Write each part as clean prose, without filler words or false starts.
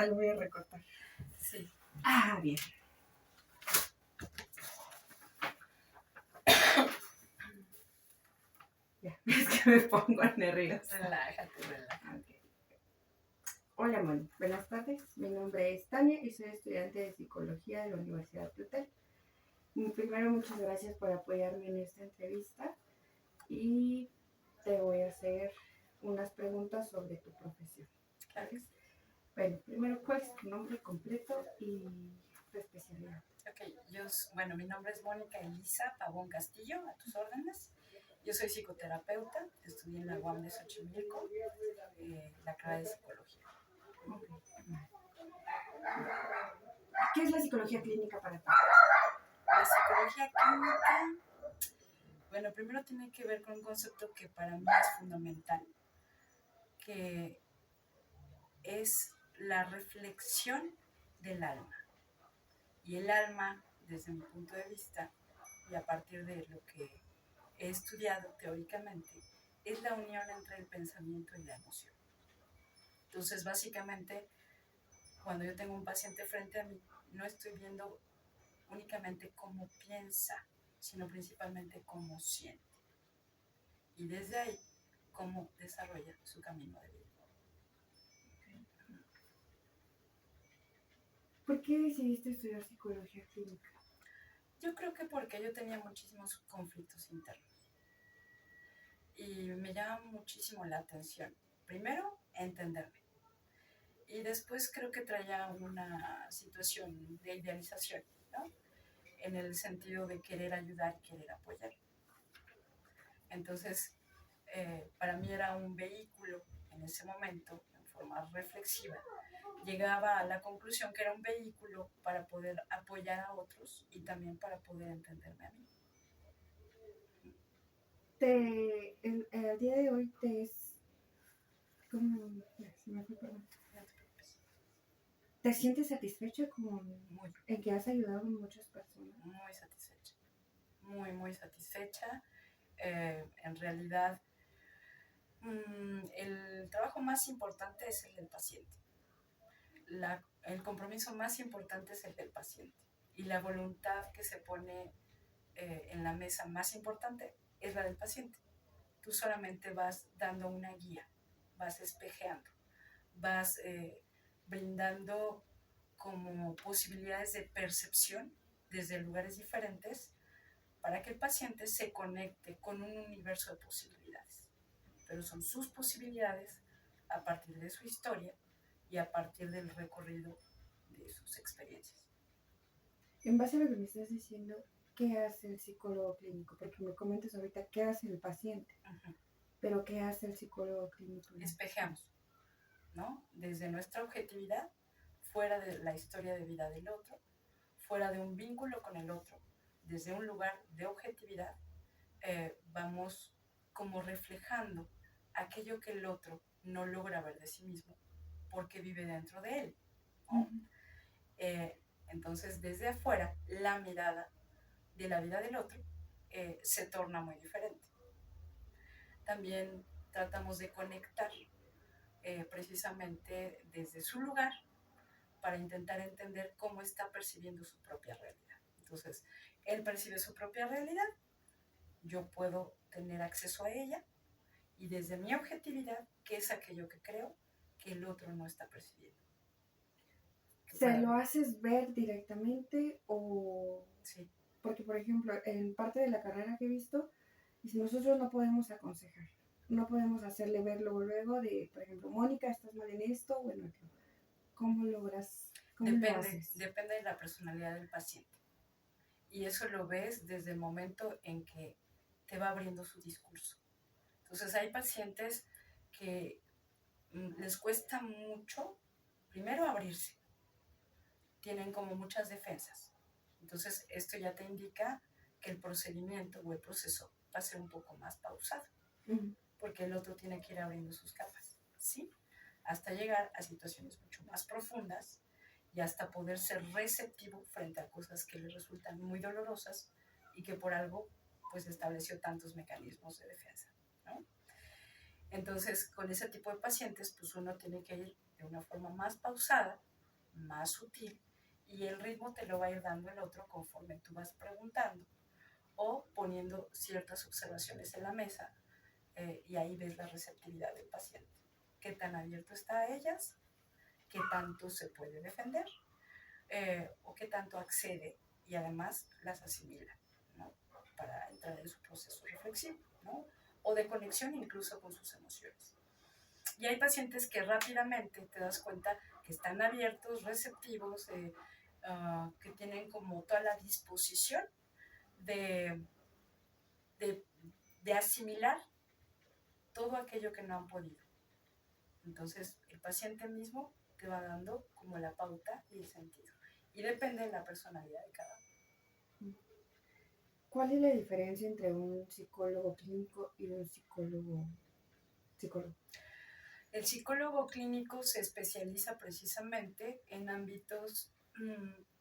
Lo voy a recortar. Sí. Ah, bien. Ya, es que me pongo nerviosa. Relájate. Okay. Hola, Moni. Buenas tardes. Mi nombre es Tania y soy estudiante de Psicología de la Universidad Plutel. Primero, muchas gracias por apoyarme en esta entrevista y te voy a hacer unas preguntas sobre tu profesión. Claro. Bueno, primero, ¿cuál es tu nombre completo y tu especialidad? Ok, mi nombre es Mónica Elisa Pavón Castillo, a tus órdenes. Yo soy psicoterapeuta, estudié en la UAM de Xochimilco, la carrera de psicología. ¿Qué es la psicología clínica para ti? La psicología clínica, primero tiene que ver con un concepto que para mí es fundamental, que es la reflexión del alma. Y el alma, desde mi punto de vista, y a partir de lo que he estudiado teóricamente, es la unión entre el pensamiento y la emoción. Entonces, básicamente, cuando yo tengo un paciente frente a mí, no estoy viendo únicamente cómo piensa, sino principalmente cómo siente. Y desde ahí, cómo desarrolla su camino de vida. ¿Por qué decidiste estudiar psicología clínica? Yo creo que porque yo tenía muchísimos conflictos internos. Y me llama muchísimo la atención. Primero, entenderme. Y después creo que traía una situación de idealización, ¿no? En el sentido de querer ayudar y querer apoyar. Entonces, para mí era un vehículo en ese momento, en forma reflexiva. Llegaba a la conclusión que era un vehículo para poder apoyar a otros y también para poder entenderme a mí. El día de hoy te es como, se me fue, perdón. ¿Te sientes satisfecha en que has ayudado a muchas personas? Muy satisfecha, muy satisfecha. En realidad, el trabajo más importante es el del paciente. El compromiso más importante es el del paciente. Y la voluntad que se pone en la mesa más importante es la del paciente. Tú solamente vas dando una guía, vas espejeando, vas brindando como posibilidades de percepción desde lugares diferentes para que el paciente se conecte con un universo de posibilidades. Pero son sus posibilidades a partir de su historia y a partir del recorrido de sus experiencias. En base a lo que me estás diciendo, ¿qué hace el psicólogo clínico? Porque me comentas ahorita qué hace el paciente, pero ¿qué hace el psicólogo clínico? Espejeamos, ¿no? Desde nuestra objetividad, fuera de la historia de vida del otro, fuera de un vínculo con el otro, desde un lugar de objetividad, vamos como reflejando aquello que el otro no logra ver de sí mismo porque vive dentro de él, ¿no? Entonces, desde afuera, la mirada de la vida del otro se torna muy diferente. También tratamos de conectar precisamente desde su lugar para intentar entender cómo está percibiendo su propia realidad. Entonces, él percibe su propia realidad, yo puedo tener acceso a ella y desde mi objetividad, ¿qué es aquello que creo que el otro no está percibiendo? ¿Se lo haces ver directamente o...? Sí. Porque, por ejemplo, en parte de la carrera que he visto, dice, nosotros no podemos aconsejar, no podemos hacerle ver luego de, por ejemplo, Mónica, estás mal en esto o en otro. ¿Cómo logras? ¿Cómo lo haces? Depende de la personalidad del paciente. Y eso lo ves desde el momento en que te va abriendo su discurso. Entonces hay pacientes que les cuesta mucho, primero, abrirse. Tienen como muchas defensas. Entonces esto ya te indica que el procedimiento o el proceso va a ser un poco más pausado. Porque el otro tiene que ir abriendo sus capas, ¿sí? Hasta llegar a situaciones mucho más profundas y hasta poder ser receptivo frente a cosas que le resultan muy dolorosas y que por algo pues estableció tantos mecanismos de defensa, ¿no? Entonces, con ese tipo de pacientes, pues uno tiene que ir de una forma más pausada, más sutil, y el ritmo te lo va a ir dando el otro conforme tú vas preguntando o poniendo ciertas observaciones en la mesa, y ahí ves la receptividad del paciente. Qué tan abierto está a ellas, qué tanto se puede defender, o qué tanto accede y además las asimila, ¿no? Para entrar en su proceso reflexivo, ¿no? O de conexión incluso con sus emociones. Y hay pacientes que rápidamente te das cuenta que están abiertos, receptivos, que tienen como toda la disposición de, de, de asimilar todo aquello que no han podido. Entonces, el paciente mismo te va dando como la pauta y el sentido. Y depende de la personalidad de cada uno. ¿Cuál es la diferencia entre un psicólogo clínico y un psicólogo? El psicólogo clínico se especializa precisamente en ámbitos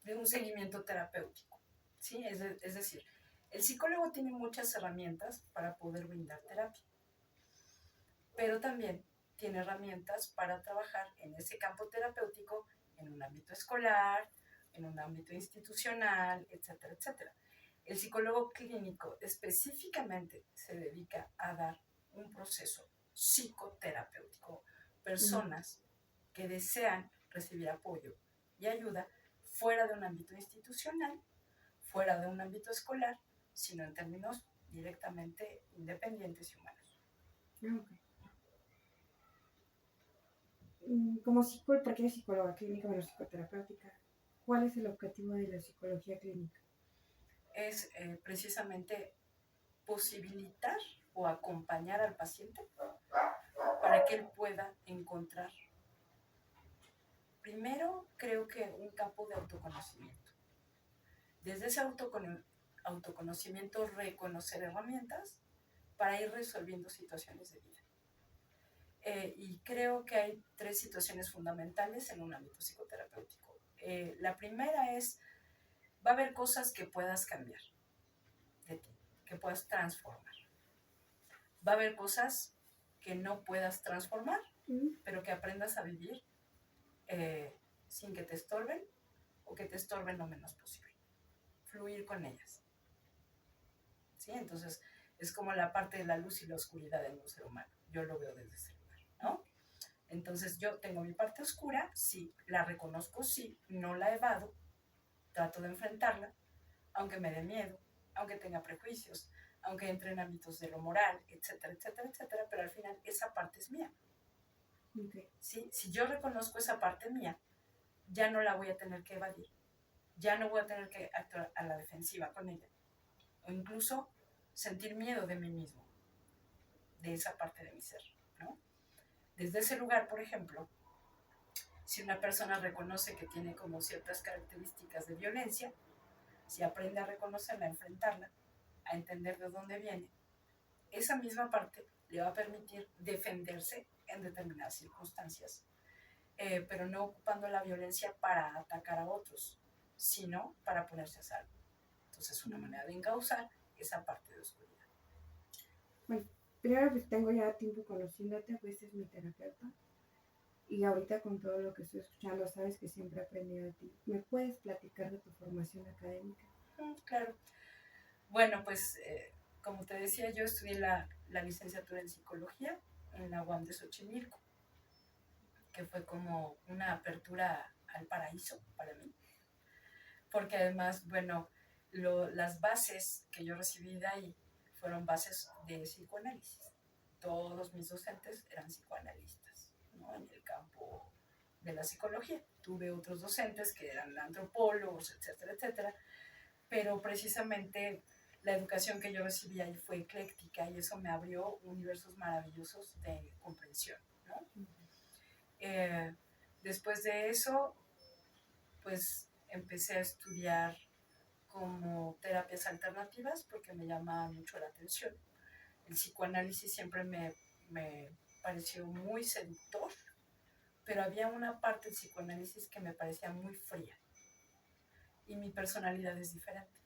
de un seguimiento terapéutico, ¿sí? Es decir, el psicólogo tiene muchas herramientas para poder brindar terapia, pero también tiene herramientas para trabajar en ese campo terapéutico en un ámbito escolar, en un ámbito institucional, etcétera, etcétera. El psicólogo clínico específicamente se dedica a dar un proceso psicoterapéutico, personas que desean recibir apoyo y ayuda fuera de un ámbito institucional, fuera de un ámbito escolar, sino en términos directamente independientes y humanos. Okay. Como psicóloga, ¿por qué psicóloga clínica menos psicoterapéutica? ¿Cuál es el objetivo de la psicología clínica? Es precisamente posibilitar o acompañar al paciente para que él pueda encontrar, primero creo que un campo de autoconocimiento. Desde ese autoconocimiento reconocer herramientas para ir resolviendo situaciones de vida. Y creo que hay 3 situaciones fundamentales en un ámbito psicoterapéutico. La primera es, va a haber cosas que puedas cambiar de ti, que puedas transformar. Va a haber cosas que no puedas transformar, pero que aprendas a vivir sin que te estorben o que te estorben lo menos posible. Fluir con ellas. ¿Sí? Entonces, es como la parte de la luz y la oscuridad en un ser humano. Yo lo veo desde ese lugar, ¿no? Entonces, yo tengo mi parte oscura, sí, la reconozco, sí, no la evado, trato de enfrentarla, aunque me dé miedo, aunque tenga prejuicios, aunque entre en ámbitos de lo moral, etcétera, etcétera, etcétera, pero al final esa parte es mía. Okay. ¿Sí? Si yo reconozco esa parte mía, ya no la voy a tener que evadir, ya no voy a tener que actuar a la defensiva con ella, o incluso sentir miedo de mí mismo, de esa parte de mi ser, ¿no? Desde ese lugar, por ejemplo, si una persona reconoce que tiene como ciertas características de violencia, si aprende a reconocerla, a enfrentarla, a entender de dónde viene, esa misma parte le va a permitir defenderse en determinadas circunstancias, pero no ocupando la violencia para atacar a otros, sino para ponerse a salvo. Entonces, es una manera de encauzar esa parte de oscuridad. Bueno, primero pues tengo ya tiempo conociéndote, fuiste mi terapeuta. Y ahorita con todo lo que estoy escuchando, sabes que siempre he aprendido de ti. ¿Me puedes platicar de tu formación académica? Claro. Bueno, pues como te decía, yo estudié la licenciatura en psicología en la UAM de Xochimilco, que fue como una apertura al paraíso para mí, porque además, bueno, las bases que yo recibí de ahí fueron bases de psicoanálisis. Todos mis docentes eran psicoanalistas, ¿no? En el campo de la psicología. Tuve otros docentes que eran antropólogos, etcétera, etcétera, pero precisamente la educación que yo recibí ahí fue ecléctica y eso me abrió universos maravillosos de comprensión, ¿no? Después de eso, pues empecé a estudiar como terapias alternativas porque me llamaba mucho la atención. El psicoanálisis siempre me pareció muy seductor, pero había una parte del psicoanálisis que me parecía muy fría y mi personalidad es diferente.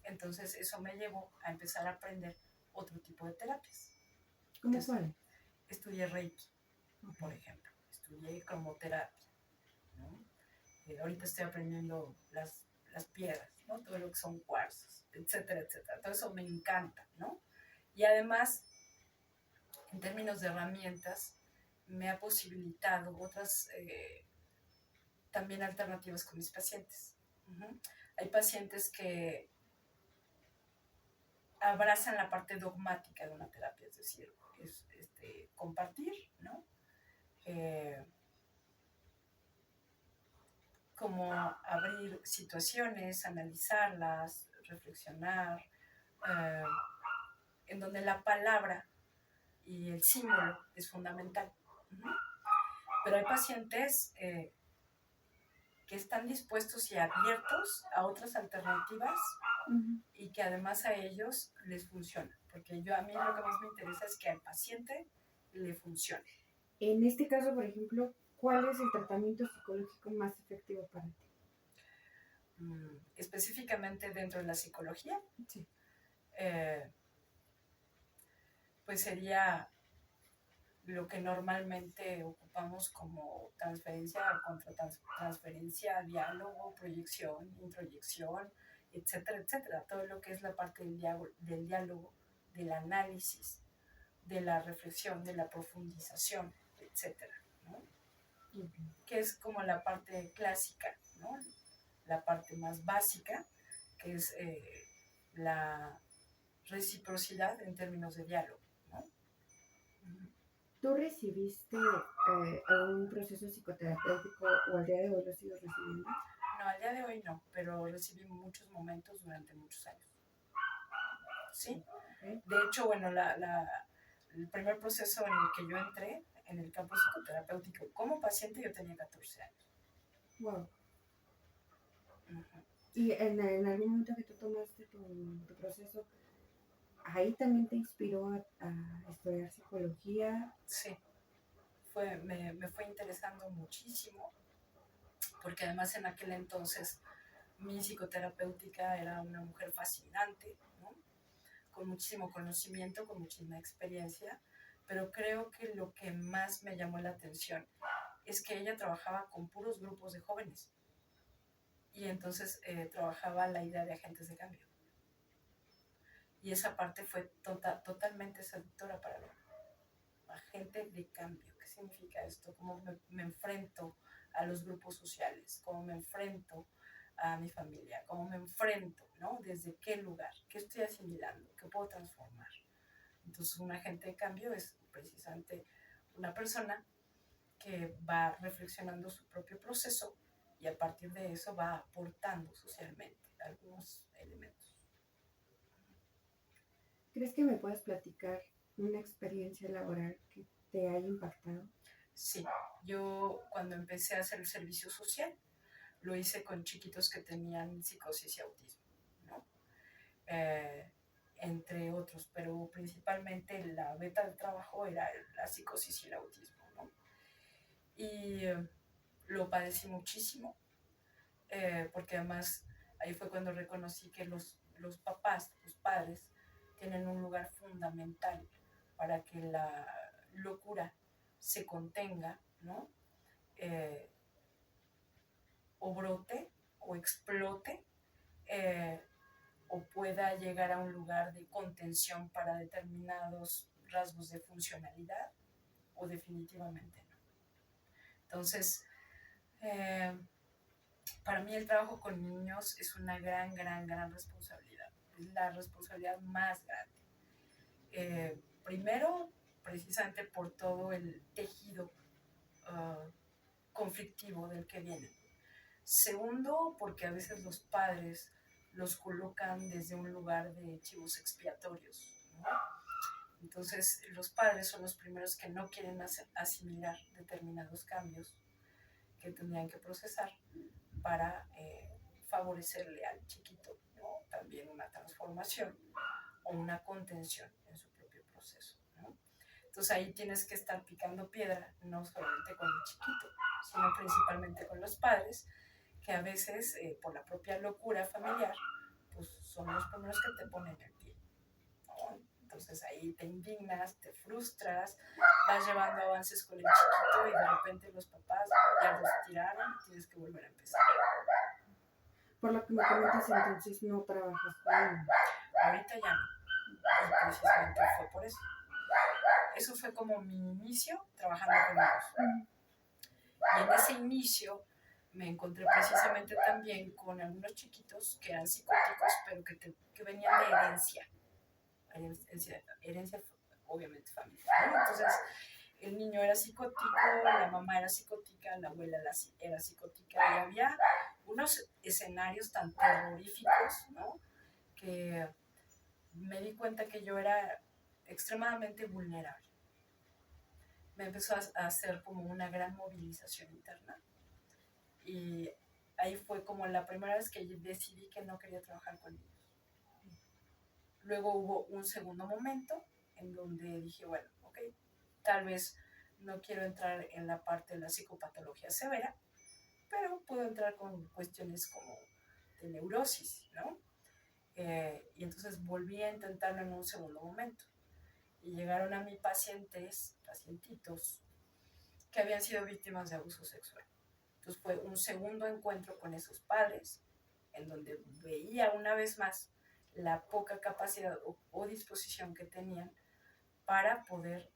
Entonces eso me llevó a empezar a aprender otro tipo de terapias. ¿Cómo cuál? estudié Reiki, por ejemplo, estudié cromoterapia, ¿no? Ahorita estoy aprendiendo las piedras, ¿no? Todo lo que son cuarzos, etcétera, etcétera. Todo eso me encanta, ¿no? Y además, en términos de herramientas, me ha posibilitado otras también alternativas con mis pacientes. Uh-huh. Hay pacientes que abrazan la parte dogmática de una terapia, es decir, es compartir, ¿no? Como abrir situaciones, analizarlas, reflexionar, eh, en donde la palabra y el símbolo es fundamental. Uh-huh. Pero hay pacientes que están dispuestos y abiertos a otras alternativas y que además a ellos les funciona. Porque a mí lo que más me interesa es que al paciente le funcione. En este caso, por ejemplo, ¿cuál es el tratamiento psicológico más efectivo para ti? Específicamente dentro de la psicología, sí. Pues sería lo que normalmente ocupamos como transferencia, contratransferencia, diálogo, proyección, introyección, etcétera, etcétera. Todo lo que es la parte del diálogo, del análisis, de la reflexión, de la profundización, etcétera, ¿no? Que es como la parte clásica, ¿no? La parte más básica, que es la reciprocidad en términos de diálogo, ¿no? ¿Tú recibiste algún proceso psicoterapéutico o al día de hoy lo sigues recibiendo? No, al día de hoy no, pero recibí muchos momentos durante muchos años. Sí. Okay. De hecho, bueno, el primer proceso en el que yo entré en el campo psicoterapéutico como paciente yo tenía 14 años. Wow. Uh-huh. Y en algún momento que tú tomaste tu proceso, ¿ahí también te inspiró a estudiar psicología? Sí, me fue interesando muchísimo, porque además en aquel entonces mi psicoterapéutica era una mujer fascinante, ¿no? Con muchísimo conocimiento, con muchísima experiencia, pero creo que lo que más me llamó la atención es que ella trabajaba con puros grupos de jóvenes y entonces trabajaba la idea de agentes de cambio. Y esa parte fue totalmente seductora para mí. Agente de cambio, ¿qué significa esto? ¿Cómo me enfrento a los grupos sociales? ¿Cómo me enfrento a mi familia? ¿Cómo me enfrento? ¿No? ¿Desde qué lugar? ¿Qué estoy asimilando? ¿Qué puedo transformar? Entonces, un agente de cambio es precisamente una persona que va reflexionando su propio proceso y a partir de eso va aportando socialmente algunos elementos. ¿Crees que me puedas platicar una experiencia laboral que te haya impactado? Sí, yo cuando empecé a hacer el servicio social, lo hice con chiquitos que tenían psicosis y autismo, ¿no? Entre otros, pero principalmente la beta del trabajo era la psicosis y el autismo, ¿no? Y lo padecí muchísimo, porque además ahí fue cuando reconocí que los papás, los padres, tienen un lugar fundamental para que la locura se contenga, ¿no? O brote o explote, o pueda llegar a un lugar de contención para determinados rasgos de funcionalidad o definitivamente no. Entonces, para mí el trabajo con niños es una gran responsabilidad. Es la responsabilidad más grande. Primero, precisamente por todo el tejido conflictivo del que vienen. Segundo, porque a veces los padres los colocan desde un lugar de chivos expiatorios, ¿no? Entonces, los padres son los primeros que no quieren asimilar determinados cambios que tendrían que procesar para favorecerle al chiquito, ¿no? También una transformación o una contención en su propio proceso, ¿no? Entonces ahí tienes que estar picando piedra, no solamente con el chiquito, sino principalmente con los padres, que a veces por la propia locura familiar, pues son los primeros que te ponen el pie, ¿no? Entonces ahí te indignas, te frustras, vas llevando avances con el chiquito y de repente los papás ya los tiraron y tienes que volver a empezar. Por lo que me comentas, entonces no trabajas con niños. Ahorita ya no. Y precisamente fue por eso. Eso fue como mi inicio trabajando con niños. Y en ese inicio me encontré precisamente también con algunos chiquitos que eran psicóticos, pero que venían de herencia obviamente familiar, ¿no? Entonces, el niño era psicótico, la mamá era psicótica, la abuela era psicótica, y había unos escenarios tan terroríficos, ¿no? Que me di cuenta que yo era extremadamente vulnerable. Me empezó a hacer como una gran movilización interna y ahí fue como la primera vez que decidí que no quería trabajar con niños. Luego hubo un segundo momento en donde dije, bueno, ok, tal vez no quiero entrar en la parte de la psicopatología severa, pero puedo entrar con cuestiones como de neurosis, ¿no? Y entonces volví a intentarlo en un segundo momento. Y llegaron a mí pacientitos, que habían sido víctimas de abuso sexual. Entonces fue un segundo encuentro con esos padres, en donde veía una vez más la poca capacidad o disposición que tenían para poder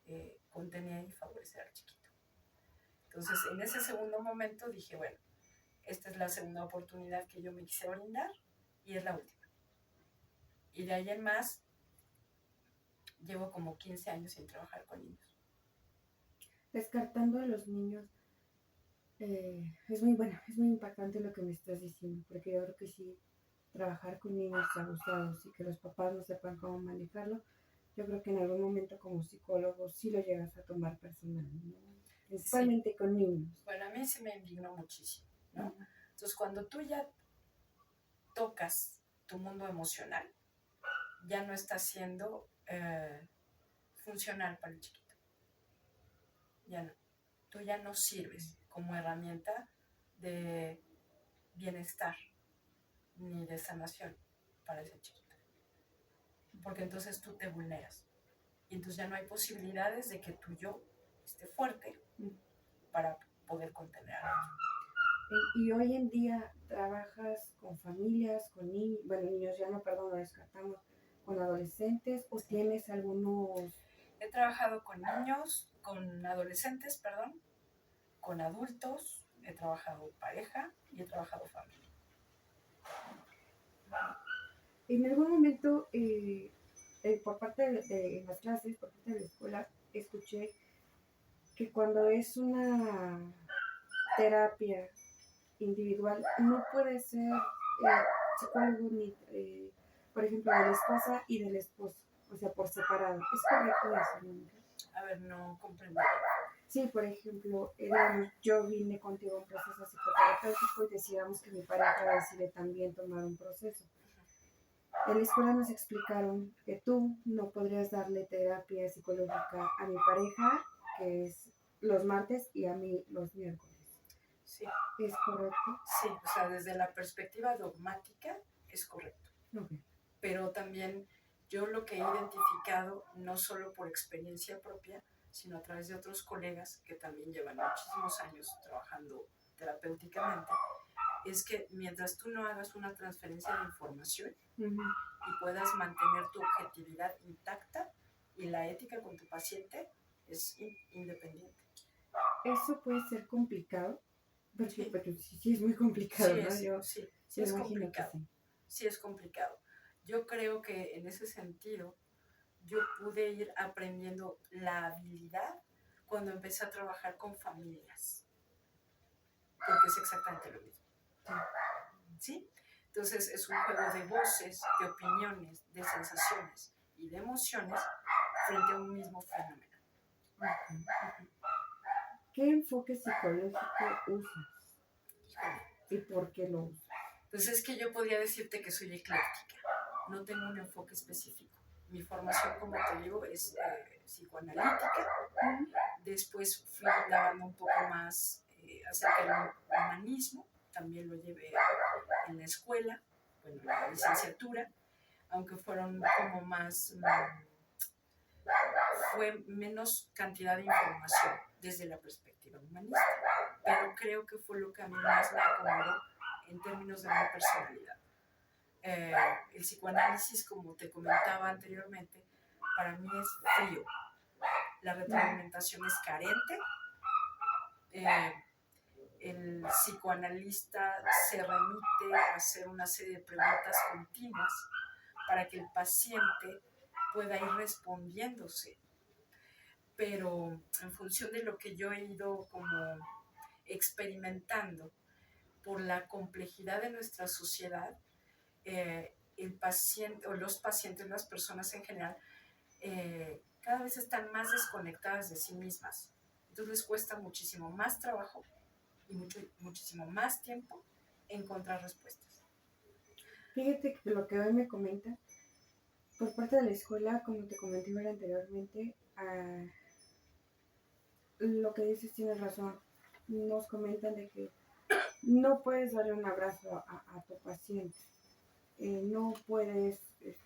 contener y favorecer al chiquito. Entonces, en ese segundo momento dije, bueno, esta es la segunda oportunidad que yo me quise brindar y es la última. Y de ahí en más, llevo como 15 años sin trabajar con niños. Descartando a los niños, es muy bueno, es muy impactante lo que me estás diciendo, porque yo creo que sí, trabajar con niños abusados y que los papás no sepan cómo manejarlo, yo creo que en algún momento como psicólogo sí lo llegas a tomar personal, ¿no? Principalmente sí, con niños. Bueno, a mí se me indignó muchísimo, ¿no? Entonces, cuando tú ya tocas tu mundo emocional, ya no está siendo funcional para el chiquito. Ya no. Tú ya no sirves como herramienta de bienestar ni de sanación para ese chiquito. Porque entonces tú te vulneras. Y entonces ya no hay posibilidades de que tu yo esté fuerte para poder contener a otro. Y hoy en día trabajas con familias, con niños, bueno, niños ya no, perdón, lo descartamos, con adolescentes, o tienes algunos... He trabajado con niños, con adolescentes, perdón, con adultos, he trabajado pareja y he trabajado familia. En algún momento, por parte de las clases, por parte de la escuela, escuché que cuando es una terapia individual, no puede ser psicólogo ni, por ejemplo, de la esposa y del esposo, o sea, por separado. ¿Es correcto eso, Mónica? A ver, no comprendo. Sí, por ejemplo, digamos, yo vine contigo a un proceso psicoterapéutico y decidamos que mi pareja decide también tomar un proceso. En la escuela nos explicaron que tú no podrías darle terapia psicológica a mi pareja, que es los martes, y a mí los miércoles. Sí. ¿Es correcto? Sí, o sea, desde la perspectiva dogmática es correcto. Okay. Pero también yo lo que he identificado, no solo por experiencia propia, sino a través de otros colegas que también llevan muchísimos años trabajando terapéuticamente, es que mientras tú no hagas una transferencia de información y puedas mantener tu objetividad intacta y la ética con tu paciente es independiente. Eso puede ser complicado, porque sí es muy complicado, sí, ¿no? Sí es complicado. Sí es complicado. Yo creo que en ese sentido yo pude ir aprendiendo la habilidad cuando empecé a trabajar con familias, porque es exactamente lo mismo. ¿Sí? Entonces es un juego de voces, de opiniones, de sensaciones y de emociones frente a un mismo fenómeno. ¿Qué enfoque psicológico usas? ¿Y por qué lo usas? Pues es que yo podría decirte que soy ecléctica, no tengo un enfoque específico. Mi formación, como te digo, es psicoanalítica. Después fui indagando un poco más acerca del humanismo, también lo llevé en la escuela, bueno, en la licenciatura, aunque fueron como más fue menos cantidad de información desde la perspectiva humanista, pero creo que fue lo que a mí más me acomodó en términos de mi personalidad. El psicoanálisis, como te comentaba anteriormente, para mí es frío. La retroalimentación es carente. El psicoanalista se remite a hacer una serie de preguntas continuas para que el paciente pueda ir respondiéndose. Pero en función de lo que yo he ido como experimentando por la complejidad de nuestra sociedad, el paciente o los pacientes, las personas en general, cada vez están más desconectadas de sí mismas. Entonces les cuesta muchísimo más trabajo y muchísimo más tiempo encontrar respuestas. Fíjate que lo que hoy me comenta, por parte de la escuela, como te comenté anteriormente, lo que dices tienes razón. Nos comentan de que no puedes darle un abrazo a tu paciente, no puedes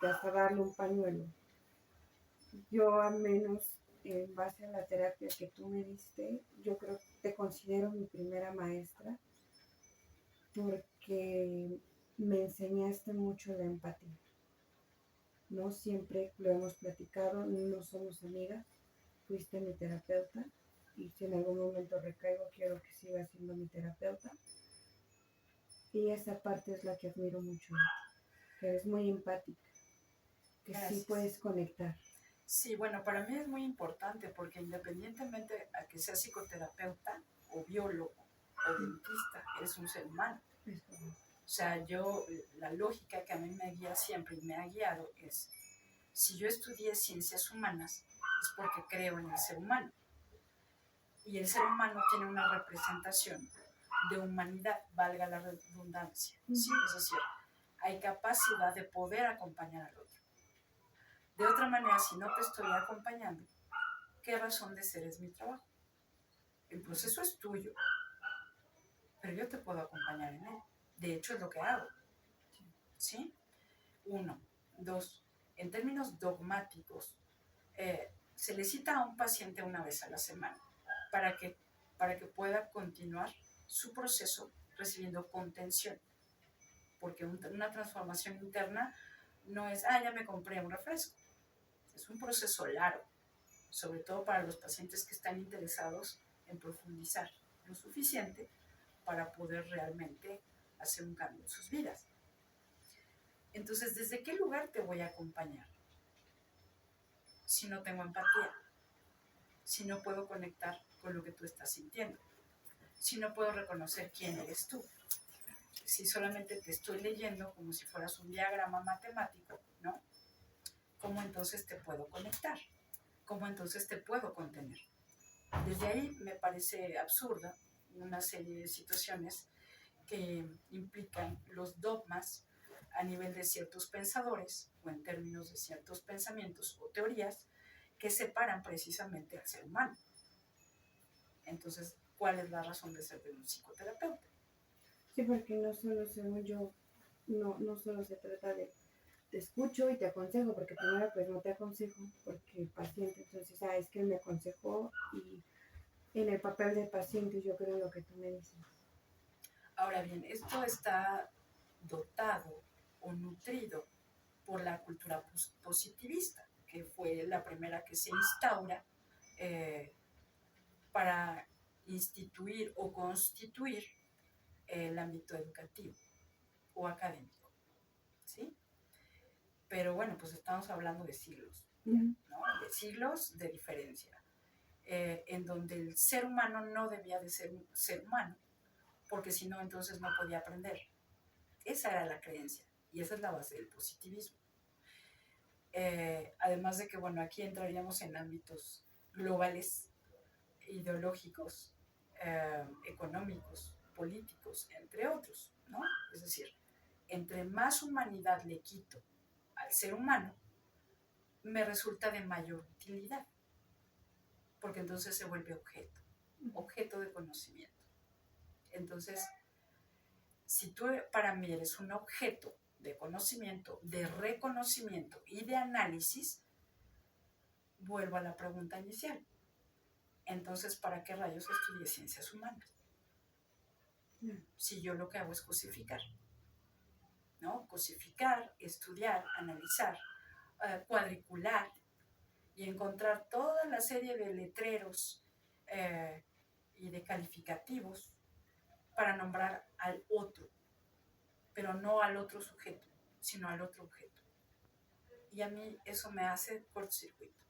hasta darle un pañuelo. Yo al menos, en base a la terapia que tú me diste, yo creo que te considero mi primera maestra porque me enseñaste mucho la empatía. No siempre lo hemos platicado, no somos amigas, fuiste mi terapeuta y si en algún momento recaigo quiero que sigas siendo mi terapeuta. Y esa parte es la que admiro mucho, que eres muy empática, que Gracias. sí puedes conectar. Sí, bueno, para mí es muy importante porque independientemente a que seas psicoterapeuta o biólogo o dentista, eres un ser humano. O sea, la lógica que a mí me guía siempre y me ha guiado es, si yo estudié ciencias humanas, es porque creo en el ser humano. Y el ser humano tiene una representación de humanidad, valga la redundancia. ¿Sí? Es decir, hay capacidad de poder acompañar al otro. De otra manera, si no te estoy acompañando, ¿qué razón de ser es mi trabajo? El proceso es tuyo, pero yo te puedo acompañar en él. De hecho, es lo que hago. ¿Sí? 1. 2. En términos dogmáticos, se le cita a un paciente una vez a la semana para que pueda continuar su proceso recibiendo contención. Porque una transformación interna no es, ya me compré un refresco. Es un proceso largo, sobre todo para los pacientes que están interesados en profundizar lo suficiente para poder realmente hacer un cambio en sus vidas. Entonces, ¿desde qué lugar te voy a acompañar? Si no tengo empatía, si no puedo conectar con lo que tú estás sintiendo, si no puedo reconocer quién eres tú, si solamente te estoy leyendo como si fueras un diagrama matemático, ¿no? ¿Cómo entonces te puedo conectar? ¿Cómo entonces te puedo contener? Desde ahí me parece absurda una serie de situaciones que implican los dogmas a nivel de ciertos pensadores o en términos de ciertos pensamientos o teorías que separan precisamente al ser humano. Entonces, ¿cuál es la razón de ser de un psicoterapeuta? Sí, porque no solo, según yo, no solo se trata de te escucho y te aconsejo, porque primero pues no te aconsejo, porque el paciente, entonces, es que él me aconsejó y en el papel del paciente yo creo en lo que tú me dices. Ahora bien, esto está dotado o nutrido por la cultura positivista, que fue la primera que se instaura para instituir o constituir el ámbito educativo o académico, ¿sí? Pero bueno, pues estamos hablando de siglos, ¿no? De siglos de diferencia, en donde el ser humano no debía de ser un ser humano, porque si no, entonces no podía aprender. Esa era la creencia y esa es la base del positivismo. Además de que, bueno, aquí entraríamos en ámbitos globales, ideológicos, económicos, políticos, entre otros, ¿no? Es decir, entre más humanidad le quito al ser humano, me resulta de mayor utilidad, porque entonces se vuelve objeto de conocimiento. Entonces, si tú para mí eres un objeto de conocimiento, de reconocimiento y de análisis, vuelvo a la pregunta inicial. Entonces, ¿para qué rayos estudié ciencias humanas? Si yo lo que hago es cosificar, ¿no? Cosificar, estudiar, analizar, cuadricular y encontrar toda la serie de letreros y de calificativos para nombrar al otro, pero no al otro sujeto, sino al otro objeto. Y a mí eso me hace cortocircuito,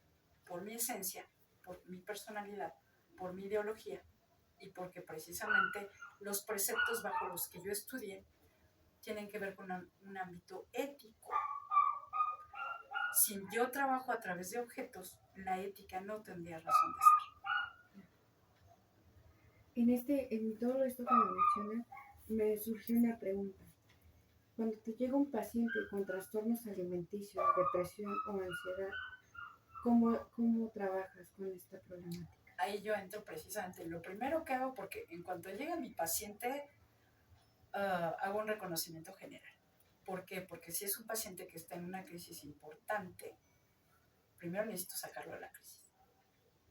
por mi esencia, por mi personalidad, por mi ideología y porque precisamente los preceptos bajo los que yo estudié tienen que ver con un ámbito ético. Si yo trabajo a través de objetos, la ética no tendría razón de ser. En todo esto que me mencionas, me surgió una pregunta. Cuando te llega un paciente con trastornos alimenticios, depresión o ansiedad, ¿cómo trabajas con esta problemática? Ahí yo entro precisamente. Lo primero que hago, porque en cuanto llega mi paciente, hago un reconocimiento general. ¿Por qué? Porque si es un paciente que está en una crisis importante, primero necesito sacarlo de la crisis,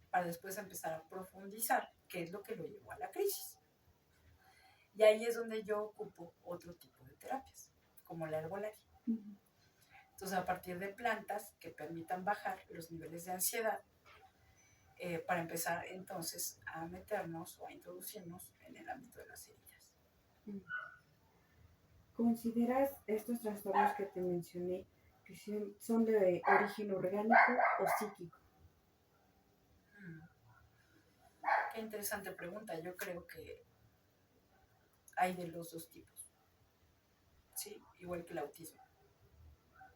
para después empezar a profundizar qué es lo que lo llevó a la crisis. Y ahí es donde yo ocupo otro tipo de terapias, como la herbolaria. Entonces, a partir de plantas que permitan bajar los niveles de ansiedad, para empezar entonces a meternos o a introducirnos en el ámbito de las heridas. ¿Consideras estos trastornos que te mencioné que son de origen orgánico o psíquico? Qué interesante pregunta. Yo creo que hay de los dos tipos, ¿sí? Igual que el autismo.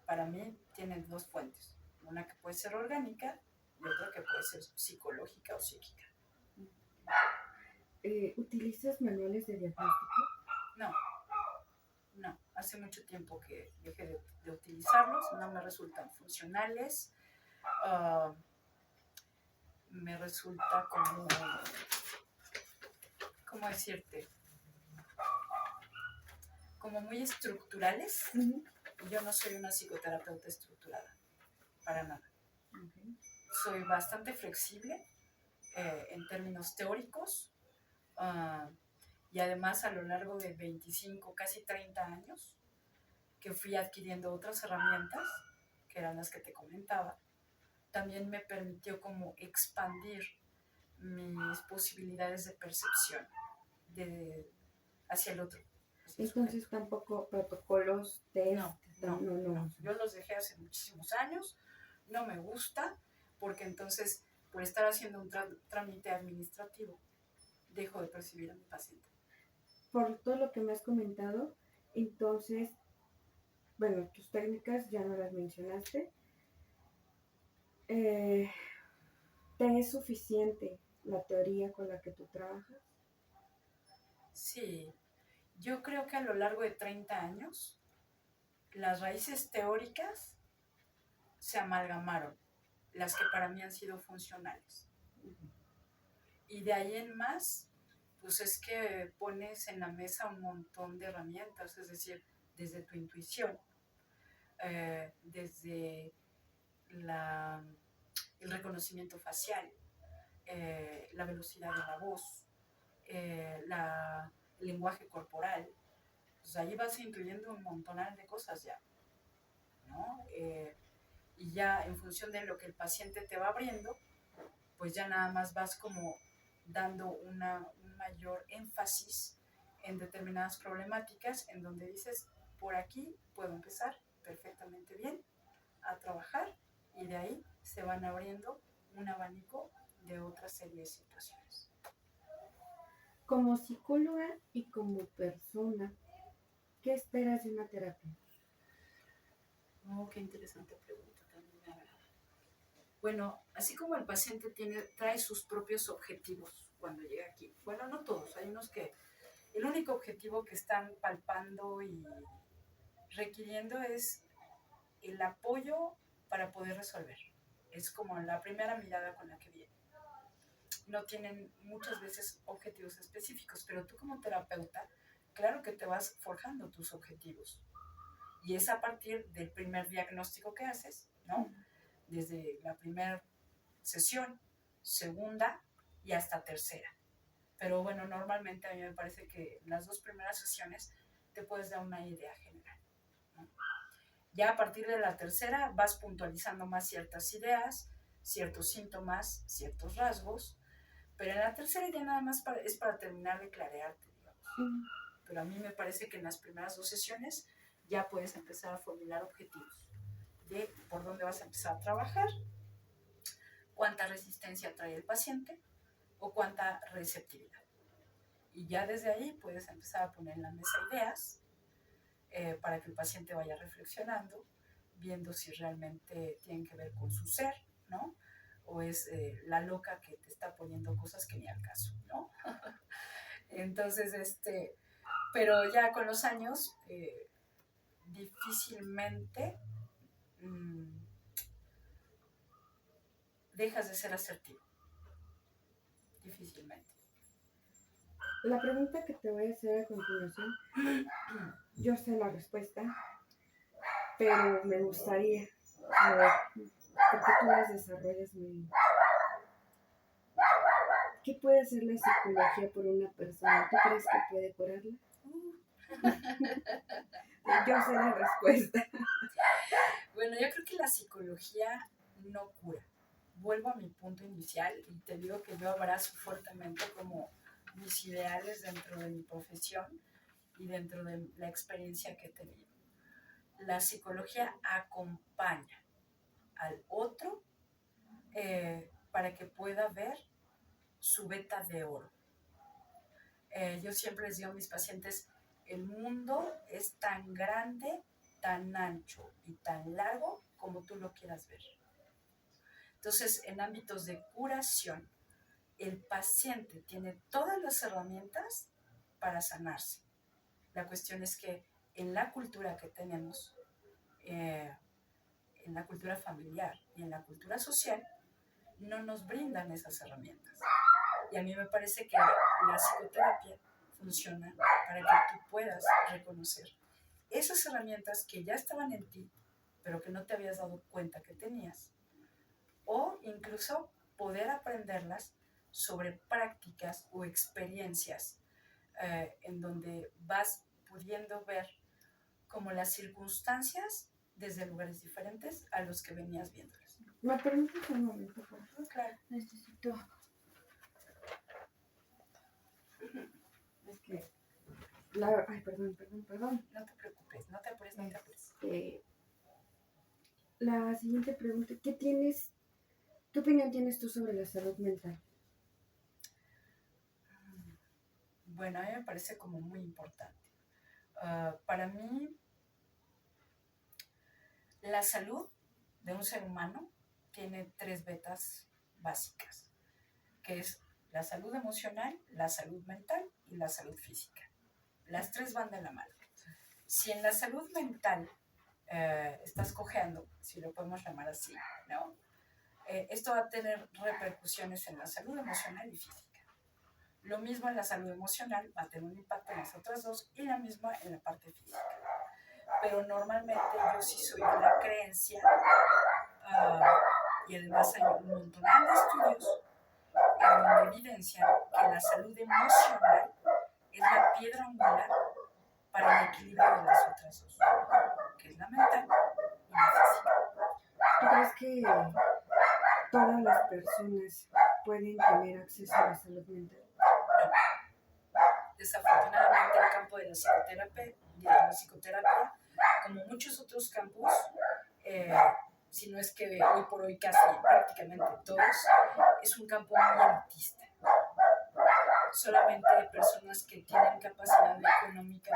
Para mí tienen dos fuentes, una que puede ser orgánica y otra que puede ser psicológica o psíquica. ¿Utilizas manuales de diagnóstico? No. Hace mucho tiempo que dejé de utilizarlos, no me resultan funcionales. Me resulta como, ¿cómo decirte? Como muy estructurales. Uh-huh. Yo no soy una psicoterapeuta estructurada, para nada. Okay. Soy bastante flexible en términos teóricos y además a lo largo de 25, casi 30 años, que fui adquiriendo otras herramientas, que eran las que te comentaba, también me permitió como expandir mis posibilidades de percepción hacia el otro. Entonces tampoco protocolos de... No. Yo los dejé hace muchísimos años, no me gusta, porque entonces por estar haciendo un trámite administrativo, dejo de percibir a mi paciente. Por todo lo que me has comentado, entonces, bueno, tus técnicas ya no las mencionaste. ¿Te es suficiente la teoría con la que tú trabajas? Sí, yo creo que a lo largo de 30 años, las raíces teóricas se amalgamaron, las que para mí han sido funcionales. Y de ahí en más, pues es que pones en la mesa un montón de herramientas, es decir, desde tu intuición, desde el reconocimiento facial, la velocidad de la voz, el lenguaje corporal, pues ahí vas incluyendo un montonal de cosas ya, ¿no? Y ya en función de lo que el paciente te va abriendo, pues ya nada más vas como dando un mayor énfasis en determinadas problemáticas en donde dices, por aquí puedo empezar perfectamente bien a trabajar y de ahí se van abriendo un abanico de otra serie de situaciones. Como psicóloga y como persona, ¿qué esperas de una terapia? Oh, qué interesante pregunta, también me agrada. Bueno, así como el paciente trae sus propios objetivos cuando llega aquí. Bueno, no todos, hay unos que el único objetivo que están palpando y requiriendo es el apoyo para poder resolver. Es como la primera mirada con la que viene. No tienen muchas veces objetivos específicos, pero tú como terapeuta, claro que te vas forjando tus objetivos. Y es a partir del primer diagnóstico que haces, ¿no? Desde la primera sesión, segunda y hasta tercera. Pero bueno, normalmente a mí me parece que las 2 primeras sesiones te puedes dar una idea general, ¿no? Ya a partir de la tercera vas puntualizando más ciertas ideas, ciertos síntomas, ciertos rasgos, pero en la tercera ya nada más es para terminar de clarearte, digamos. Pero a mí me parece que en las primeras 2 sesiones ya puedes empezar a formular objetivos de por dónde vas a empezar a trabajar, cuánta resistencia trae el paciente o cuánta receptividad. Y ya desde ahí puedes empezar a poner en la mesa ideas para que el paciente vaya reflexionando, viendo si realmente tienen que ver con su ser, ¿no? O es la loca que te está poniendo cosas que ni al caso, ¿no? Entonces, pero ya con los años, difícilmente dejas de ser asertivo. Difícilmente. La pregunta que te voy a hacer a continuación, yo sé la respuesta, pero me gustaría saber, porque tú las desarrollas muy bien. ¿Qué puede hacer la psicología por una persona? ¿Tú crees que puede curarla? Yo sé la respuesta. Bueno, yo creo que la psicología no cura. Vuelvo a mi punto inicial y te digo que yo abrazo fuertemente como mis ideales dentro de mi profesión y dentro de la experiencia que he tenido. La psicología acompaña al otro para que pueda ver su veta de oro. Yo siempre les digo a mis pacientes, el mundo es tan grande, tan ancho y tan largo como tú lo quieras ver. Entonces, en ámbitos de curación, el paciente tiene todas las herramientas para sanarse. La cuestión es que en la cultura que tenemos, en la cultura familiar y en la cultura social, no nos brindan esas herramientas. Y a mí me parece que la psicoterapia funciona para que tú puedas reconocer esas herramientas que ya estaban en ti, pero que no te habías dado cuenta que tenías, o incluso poder aprenderlas sobre prácticas o experiencias en donde vas pudiendo ver como las circunstancias desde lugares diferentes a los que venías viéndolas. ¿Me permites un momento, por favor? Claro. Necesito... Es que... Ay, perdón. No te preocupes, no te apures. La siguiente pregunta, ¿qué opinión tienes tú sobre la salud mental? Bueno, a mí me parece como muy importante. Para mí, la salud de un ser humano tiene 3 vetas básicas, que es la salud emocional, la salud mental y la salud física. Las 3 van de la mano. Si en la salud mental estás cojeando, si lo podemos llamar así, ¿no? Esto va a tener repercusiones en la salud emocional y física. Lo mismo en la salud emocional, va a tener un impacto en las otras 2 y la misma en la parte física. Pero normalmente yo sí soy de la creencia, y además hay un montón de estudios en donde evidencian que la salud emocional es la piedra angular para el equilibrio de las otras 2, que es la mental y la física. ¿Tú crees que todas las personas pueden tener acceso a la salud mental? No. Desafortunadamente el campo de la psicoterapia, como muchos otros campos, si no es que hoy por hoy casi prácticamente todos, es un campo muy elitista. Solamente personas que tienen capacidad económica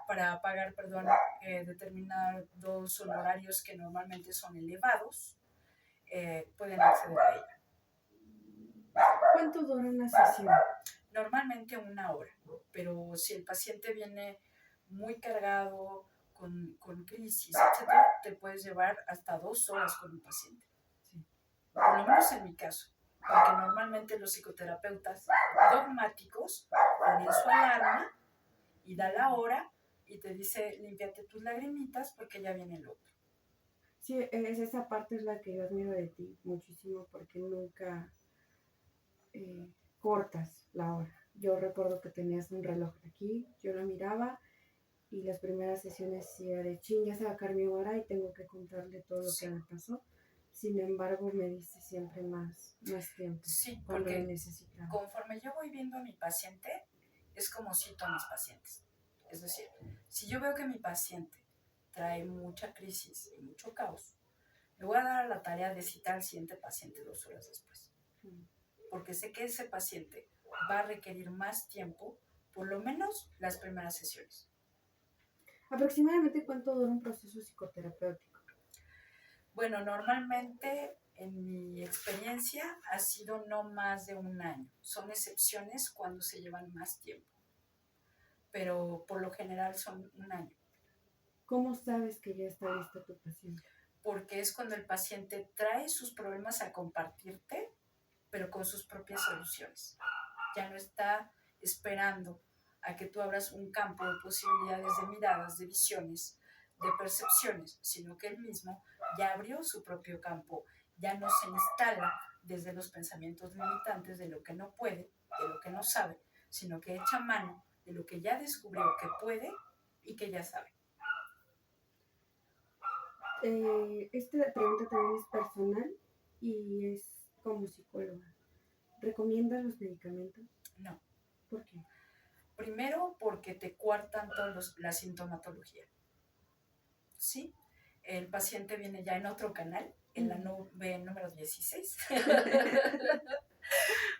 para pagar determinados honorarios que normalmente son elevados, pueden acceder a ella. ¿Cuánto dura una sesión? Normalmente 1 hora, pero si el paciente viene muy cargado, con crisis, etc., te puedes llevar hasta 2 horas con un paciente. Sí. Por lo menos en mi caso, porque normalmente los psicoterapeutas dogmáticos ponen su alarma y da la hora y te dice, límpiate tus lagrimitas porque ya viene el otro. Sí, esa parte es la que yo admiro de ti muchísimo porque nunca cortas la hora. Yo recuerdo que tenías un reloj aquí, yo lo miraba y las primeras sesiones sí era de ching, ya se va a acabar mi hora y tengo que contarle todo lo que Sí, me pasó. Sin embargo, me diste siempre más tiempo sí, cuando lo porque necesitaba. conforme yo voy viendo a mi paciente, es como cito a mis pacientes. Es decir, si yo veo que mi paciente trae mucha crisis y mucho caos, me voy a dar a la tarea de citar al siguiente paciente 2 horas después. Porque sé que ese paciente va a requerir más tiempo, por lo menos las primeras sesiones. ¿Aproximadamente cuánto dura un proceso psicoterapéutico? Bueno, normalmente en mi experiencia ha sido no más de un año. Son excepciones cuando se llevan más tiempo, pero por lo general son un año. ¿Cómo sabes que ya está listo tu paciente? Porque es cuando el paciente trae sus problemas a compartirte, pero con sus propias soluciones. Ya no está esperando a que tú abras un campo de posibilidades, de miradas, de visiones, de percepciones, sino que él mismo ya abrió su propio campo, ya no se instala desde los pensamientos limitantes de lo que no puede, de lo que no sabe, sino que echa mano de lo que ya descubrió que puede y que ya sabe. Esta pregunta también es personal y es como psicóloga. ¿Recomiendas los medicamentos? No. ¿Por qué? Primero, porque te coartan la sintomatología. ¿Sí? El paciente viene ya en otro canal, en la nube número 16,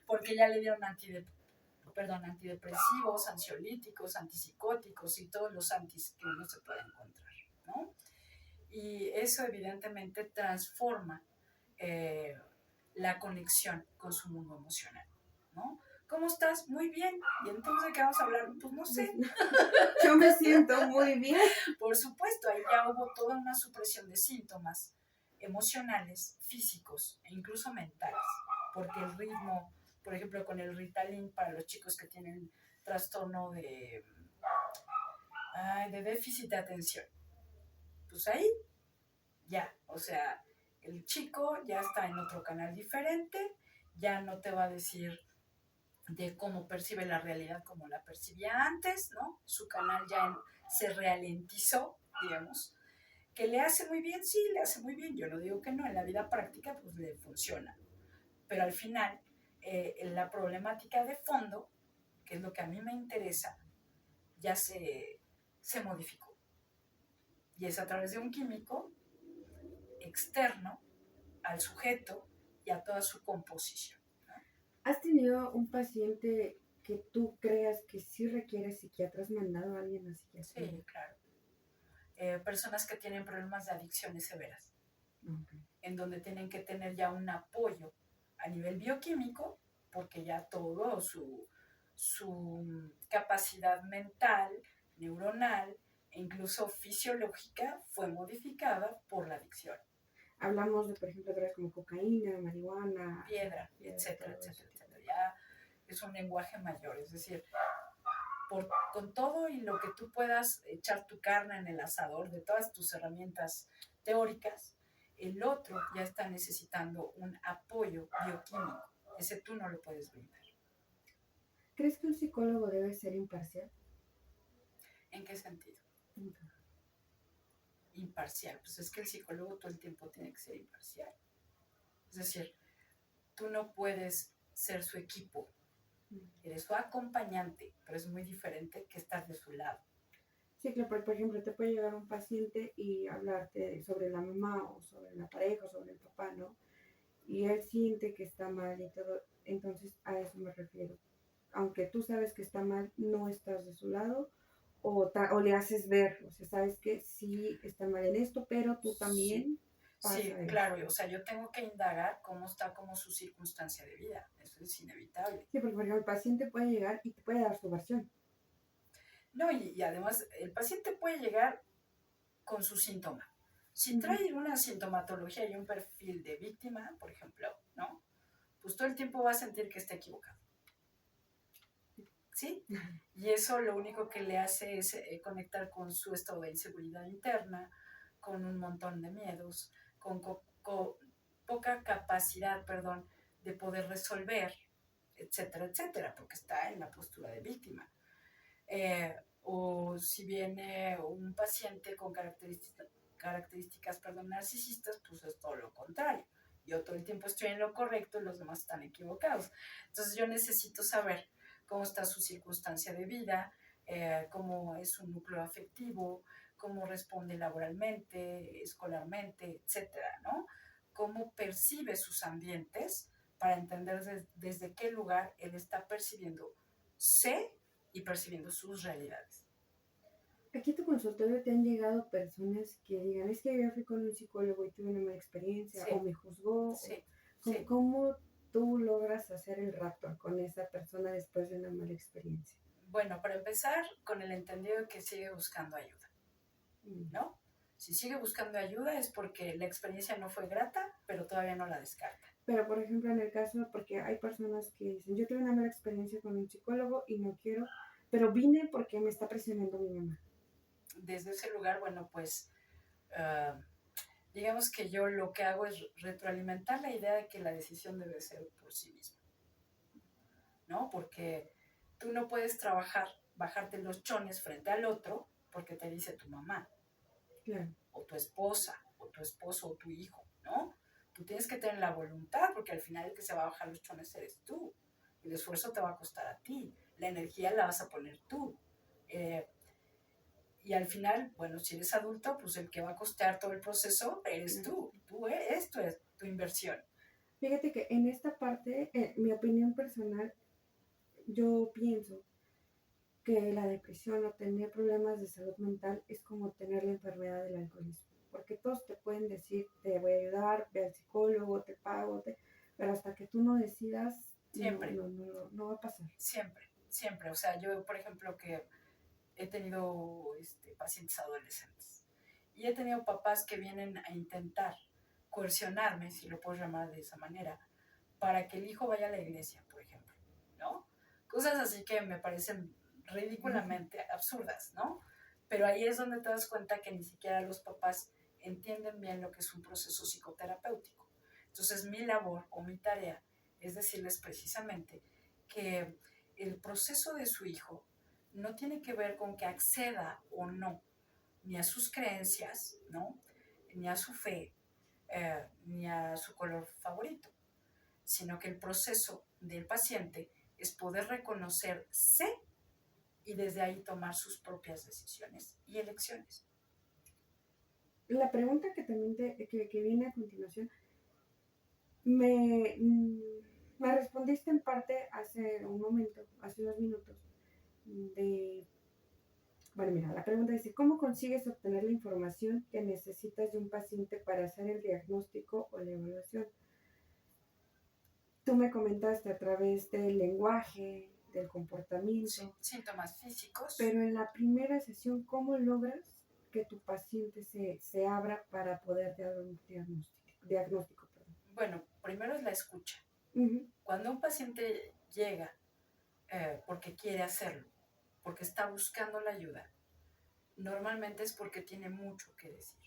porque ya le dieron antidepresivos, ansiolíticos, antipsicóticos y todos los antis que uno se puede encontrar, ¿no? Y eso evidentemente transforma eh, la conexión con su mundo emocional, ¿no? ¿Cómo estás? Muy bien. ¿Y entonces de qué vamos a hablar? Pues no sé. Yo me siento muy bien. Por supuesto, ahí ya hubo toda una supresión de síntomas emocionales, físicos e incluso mentales, porque el ritmo, por ejemplo, con el Ritalin para los chicos que tienen trastorno de déficit de atención, pues ahí ya, o sea, el chico ya está en otro canal diferente, ya no te va a decir de cómo percibe la realidad como la percibía antes, ¿no? Su canal ya se ralentizó, digamos, que le hace muy bien, sí, le hace muy bien, yo no digo que no, en la vida práctica pues le funciona, pero al final la problemática de fondo, que es lo que a mí me interesa, ya se modificó. Y es a través de un químico externo al sujeto y a toda su composición. ¿Has tenido un paciente que tú creas que sí requiere psiquiatra? ¿Has mandado a alguien a psiquiatría? Sí, claro. Personas que tienen problemas de adicciones severas, en donde tienen que tener ya un apoyo a nivel bioquímico, porque ya todo su capacidad mental, neuronal e incluso fisiológica fue modificada por la adicción. Hablamos de, por ejemplo, drogas como cocaína, marihuana, Piedra, etcétera, etcétera, etcétera. Ya es un lenguaje mayor, es decir, con todo y lo que tú puedas echar tu carne en el asador de todas tus herramientas teóricas, el otro ya está necesitando un apoyo bioquímico. Ese tú no lo puedes brindar. ¿Crees que un psicólogo debe ser imparcial? ¿En qué sentido? Imparcial. Pues es que el psicólogo todo el tiempo tiene que ser imparcial. Es decir, tú no puedes ser su equipo. Eres su acompañante, pero es muy diferente que estar de su lado. Sí, claro, por ejemplo, te puede llegar un paciente y hablarte sobre la mamá o sobre la pareja o sobre el papá, ¿no? Y él siente que está mal y todo, entonces a eso me refiero. Aunque tú sabes que está mal, no estás de su lado o le haces ver, o sea, sabes que sí está mal en esto, pero tú también pasa Sí, eso. claro, o sea, yo tengo que indagar cómo está como su circunstancia de vida, eso es inevitable. Sí, porque por ejemplo, el paciente puede llegar y te puede dar su versión. No, y además el paciente puede llegar con su síntoma. Si trae una sintomatología y un perfil de víctima, por ejemplo, ¿no? Pues todo el tiempo va a sentir que está equivocado. ¿Sí? Y eso lo único que le hace es conectar con su estado de inseguridad interna, con un montón de miedos, con poca capacidad, perdón, de poder resolver, etcétera, etcétera, porque está en la postura de víctima. O si viene un paciente con características, perdón, narcisistas, pues es todo lo contrario. Yo todo el tiempo estoy en lo correcto y los demás están equivocados. Entonces yo necesito saber cómo está su circunstancia de vida, cómo es su núcleo afectivo, cómo responde laboralmente, escolarmente, etcétera, ¿no? Cómo percibe sus ambientes para entender desde qué lugar él está percibiendo y percibiendo sus realidades. Aquí a tu consultorio te han llegado personas que digan, es que yo fui con un psicólogo y tuve una mala experiencia, Sí, o me juzgó, sí, ¿cómo, sí. cómo tú logras hacer el rapto con esa persona después de una mala experiencia? Bueno, para empezar, con el entendido de que sigue buscando ayuda, ¿no? Si sigue buscando ayuda es porque la experiencia no fue grata, pero todavía no la descarta. Pero, por ejemplo, en el caso, porque hay personas que dicen, yo tuve una mala experiencia con un psicólogo y no quiero, pero vine porque me está presionando mi mamá. Desde ese lugar, bueno, pues digamos que yo lo que hago es retroalimentar la idea de que la decisión debe ser por sí misma, ¿no? Porque tú no puedes trabajar, bajarte los chones frente al otro porque te dice tu mamá, Claro. o tu esposa, o tu esposo, o tu hijo, ¿no? Tú tienes que tener la voluntad porque al final el que se va a bajar los chones eres tú. El esfuerzo te va a costar a ti, la energía la vas a poner tú. Y al final, bueno, si eres adulto, pues el que va a costear todo el proceso eres tú. Esto es tu inversión. Fíjate que en esta parte, mi opinión personal, yo pienso que la depresión o tener problemas de salud mental es como tener la enfermedad del alcoholismo. Porque todos te pueden decir, te voy a ayudar, ve al psicólogo, te pago, pero hasta que tú no decidas, Siempre. No va a pasar. Siempre, siempre. O sea, yo, por ejemplo, que he tenido pacientes adolescentes y he tenido papás que vienen a intentar coercionarme, si lo puedo llamar de esa manera, para que el hijo vaya a la iglesia, por ejemplo, ¿no? Cosas así que me parecen ridículamente absurdas, ¿no? Pero ahí es donde te das cuenta que ni siquiera los papás entienden bien lo que es un proceso psicoterapéutico. Entonces mi labor o mi tarea es decirles precisamente que el proceso de su hijo no tiene que ver con que acceda o no ni a sus creencias, ¿no? Ni a su fe, ni a su color favorito, sino que el proceso del paciente es poder reconocerse y desde ahí tomar sus propias decisiones y elecciones. La pregunta que también que viene a continuación, me respondiste en parte hace un momento, hace unos minutos, bueno, mira, la pregunta dice, ¿cómo consigues obtener la información que necesitas de un paciente para hacer el diagnóstico o la evaluación? Tú me comentaste a través del lenguaje, del comportamiento. Sí, síntomas físicos. Pero en la primera sesión, ¿cómo logras que tu paciente se abra para poder dar un diagnóstico? Bueno, primero es la escucha. Cuando un paciente llega porque quiere hacerlo, porque está buscando la ayuda, normalmente es porque tiene mucho que decir,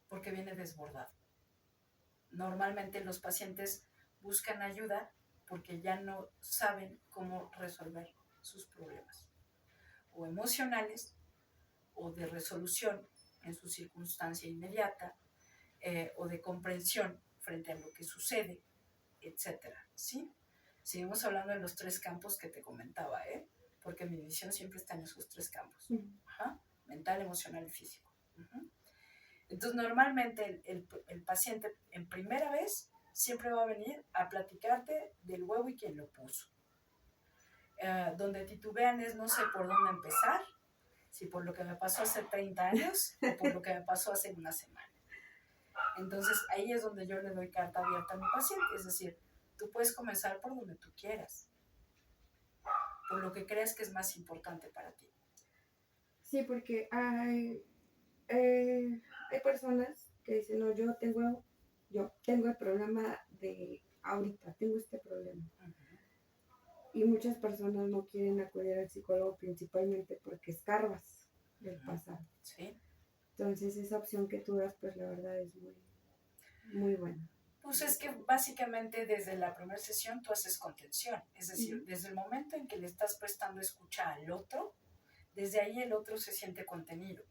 porque viene desbordado. Normalmente los pacientes buscan ayuda porque ya no saben cómo resolver sus problemas, o emocionales, o de resolución en su circunstancia inmediata, o de comprensión frente a lo que sucede, etcétera, ¿sí? Seguimos hablando de los tres campos que te comentaba, porque mi visión siempre está en esos tres campos, mental, emocional y físico. Entonces, normalmente el paciente en primera vez siempre va a venir a platicarte del huevo y quién lo puso. Donde titubean es no sé por dónde empezar, si por lo que me pasó hace 30 años o por lo que me pasó hace una semana. Entonces, ahí es donde yo le doy carta abierta a mi paciente, es decir, tú puedes comenzar por donde tú quieras, por lo que creas que es más importante para ti. Sí, porque hay personas que dicen, no, yo tengo el problema de ahorita, tengo este problema. Y muchas personas no quieren acudir al psicólogo principalmente porque escarbas del pasado. Sí. Entonces esa opción que tú das, pues la verdad es muy, muy buena. Pues es que básicamente desde la primera sesión tú haces contención, es decir, Ujú. desde el momento en que le estás prestando escucha al otro, desde ahí el otro se siente contenido,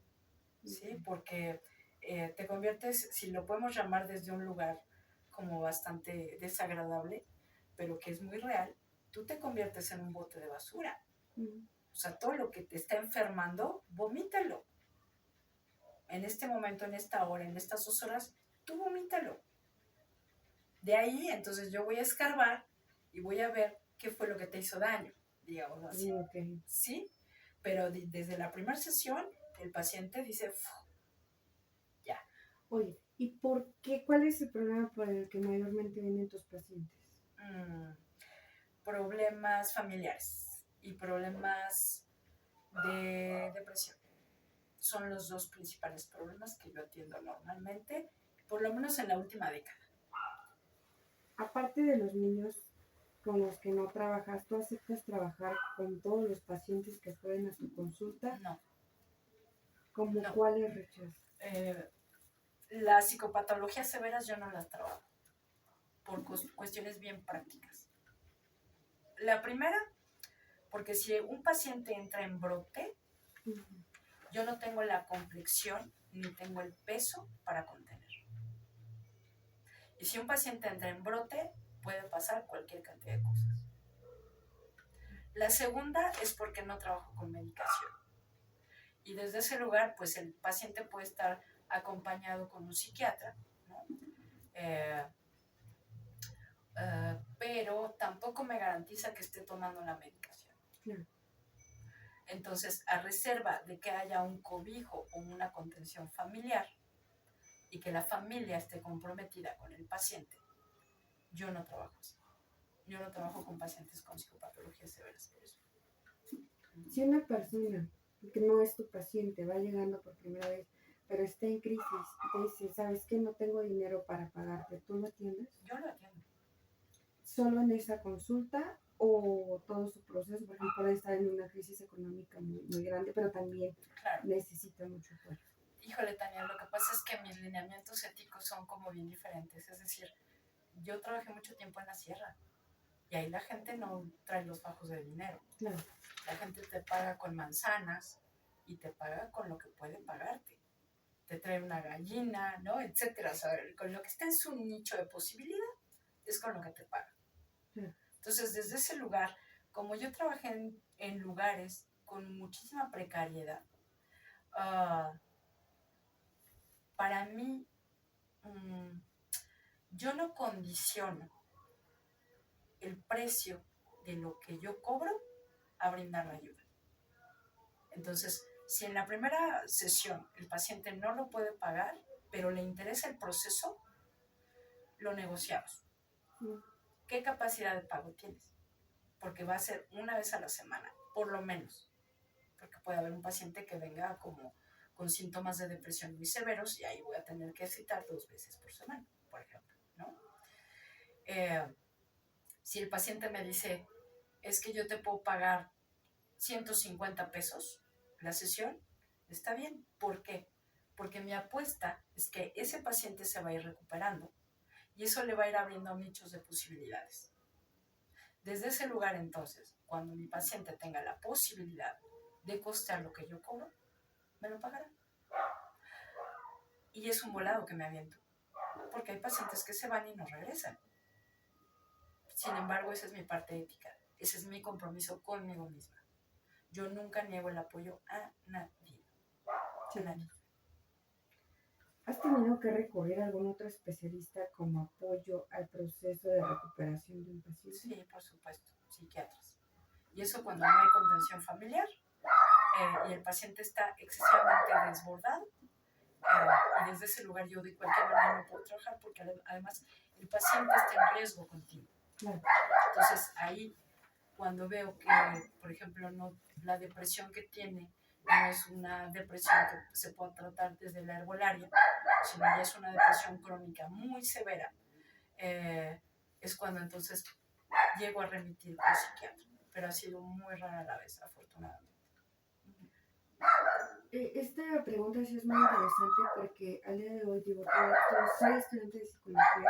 ¿sí? Porque te conviertes, si lo podemos llamar desde un lugar como bastante desagradable, pero que es muy real, tú te conviertes en un bote de basura. O sea, todo lo que te está enfermando, vomítalo. En este momento, en esta hora, en estas 2 horas, tú vomítalo. De ahí, entonces yo voy a escarbar y voy a ver qué fue lo que te hizo daño, digamos así. Okay. ¿Sí? Pero desde la primera sesión, el paciente dice, ya. Oye, ¿y por qué? ¿Cuál es el problema por el que mayormente vienen tus pacientes? Problemas familiares y problemas de depresión. Son los 2 principales problemas que yo atiendo normalmente, por lo menos en la última década. Aparte de los niños con los que no trabajas, ¿tú aceptas trabajar con todos los pacientes que acuden a tu consulta? No. ¿Cómo No. cuáles rechazas? Las psicopatologías severas yo no las trabajo por cuestiones bien prácticas. La primera, porque si un paciente entra en brote, yo no tengo la complexión ni tengo el peso para contener. Y si un paciente entra en brote, puede pasar cualquier cantidad de cosas. La segunda es porque no trabajo con medicación. Y desde ese lugar, pues el paciente puede estar acompañado con un psiquiatra, ¿no? Pero tampoco me garantiza que esté tomando la medicación. Entonces, a reserva de que haya un cobijo o una contención familiar y que la familia esté comprometida con el paciente, yo no trabajo así. Yo no trabajo con pacientes con psicopatologías severas por eso. Si una persona que no es tu paciente va llegando por primera vez, pero está en crisis y te dice, ¿sabes qué? No tengo dinero para pagarte, ¿tú lo atiendes? Yo lo atiendo. ¿Solo en esa consulta o todo su proceso? Por ejemplo, puede estar en una crisis económica muy, muy grande, pero también necesita mucho apoyo. Híjole, Tania, lo que pasa es que mis lineamientos éticos son como bien diferentes. Es decir, yo trabajé mucho tiempo en la sierra y ahí la gente no trae los fajos de dinero. Claro. La gente te paga con manzanas y te paga con lo que puede pagarte. Te trae una gallina, ¿no? Etcétera. O sea, con lo que está en su nicho de posibilidad es con lo que te paga. Entonces, desde ese lugar, como yo trabajé en lugares con muchísima precariedad, para mí, yo no condiciono el precio de lo que yo cobro a brindar la ayuda. Entonces, si en la primera sesión el paciente no lo puede pagar, pero le interesa el proceso, lo negociamos. ¿Qué capacidad de pago tienes? Porque va a ser una vez a la semana, por lo menos. Porque puede haber un paciente que venga como con síntomas de depresión muy severos y ahí voy a tener que citar 2 veces por semana, por ejemplo, ¿no? Si el paciente me dice, es que yo te puedo pagar 150 pesos la sesión, está bien. ¿Por qué? Porque mi apuesta es que ese paciente se va a ir recuperando y eso le va a ir abriendo nichos de posibilidades. Desde ese lugar, entonces, cuando mi paciente tenga la posibilidad de costear lo que yo cobro, me lo pagará. Y es un volado que me aviento, porque hay pacientes que se van y no regresan. Sin embargo, esa es mi parte ética, ese es mi compromiso conmigo misma. Yo nunca niego el apoyo a nadie. Sí. A nadie. ¿Has tenido que recurrir a algún otro especialista como apoyo al proceso de recuperación de un paciente? Sí, por supuesto, psiquiatras. Y eso cuando no hay contención familiar y el paciente está excesivamente desbordado. Y desde ese lugar yo de cualquier manera no puedo trabajar porque además el paciente está en riesgo continuo. Claro. Entonces ahí cuando veo que, por ejemplo, no, la depresión que tiene no es una depresión que se pueda tratar desde la herbolaria, sino ya es una depresión crónica muy severa, es cuando entonces llego a remitir con psiquiatra, pero ha sido muy rara la vez, afortunadamente. Esta pregunta sí es muy interesante porque al día de hoy, digo, soy estudiante de psicología,